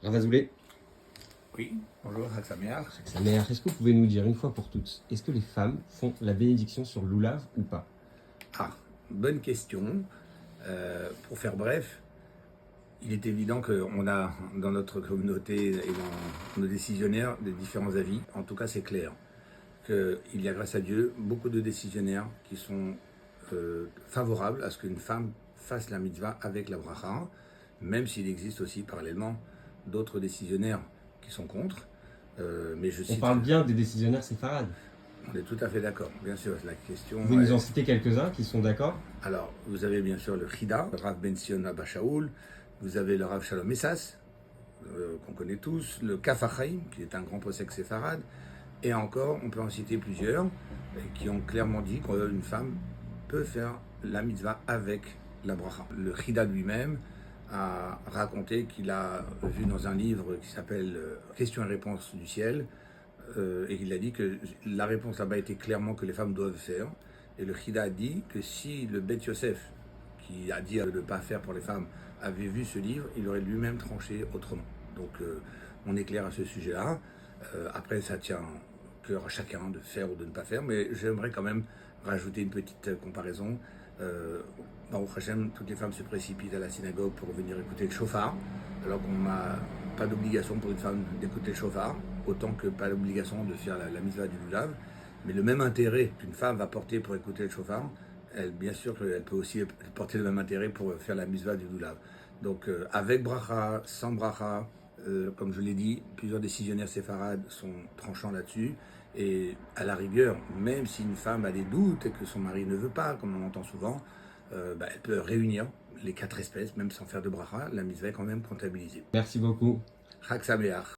Ravazoulé, Oui, bonjour, Haksamer. sa mère, est-ce que vous pouvez nous dire une fois pour toutes, est-ce que les femmes font la bénédiction sur le loulav ou pas? Ah, bonne question. Pour faire bref, il est évident qu'on a dans notre communauté et dans nos décisionnaires des différents avis. En tout cas, c'est clair qu'il y a, grâce à Dieu, beaucoup de décisionnaires qui sont favorables à ce qu'une femme fasse la mitzvah avec la bracha, même s'il existe aussi parallèlement d'autres décisionnaires qui sont contre. Mais je On cite, parle bien des décisionnaires séfarades. on est tout à fait d'accord, bien sûr, la question Vous pouvez nous en est... citer quelques-uns qui sont d'accord? Alors, vous avez bien sûr le Chida, le Rav Ben Sion Abba Shaul, vous avez le Rav Shalom Essas, qu'on connaît tous, le Kaf HaChaim, qui est un grand possèque séfarade, et encore, on peut en citer plusieurs, qui ont clairement dit qu'une femme peut faire la mitzvah avec la bracha. Le Chida lui-même a raconté qu'il a vu dans un livre qui s'appelle Questions et réponses du ciel, et il a dit que la réponse là-bas était clairement que les femmes doivent faire. Et le Chida a dit que si le Bet Yosef, qui a dit de ne pas faire pour les femmes, avait vu ce livre, il aurait lui-même tranché autrement. Donc on est clair à ce sujet-là. Après, ça tient cœur à chacun de faire ou de ne pas faire, mais j'aimerais quand même rajouter une petite comparaison. Baruch Hashem, toutes les femmes se précipitent à la synagogue pour venir écouter le chauffard, alors qu'on n'a pas d'obligation pour une femme d'écouter le chauffard, autant que pas l'obligation de faire la mitzvah du lulav. Mais le même intérêt qu'une femme va porter pour écouter le chauffard, elle, bien sûr qu'elle peut aussi porter le même intérêt pour faire la mitzvah du lulav. Donc avec bracha, sans bracha, comme je l'ai dit, plusieurs décisionnaires séfarades sont tranchants là-dessus. Et à la rigueur, même si une femme a des doutes et que son mari ne veut pas, comme on entend souvent, elle peut réunir les quatre espèces, même sans faire de bracha, la mitzvah est quand même comptabilisée. Merci beaucoup. Chag Sameach.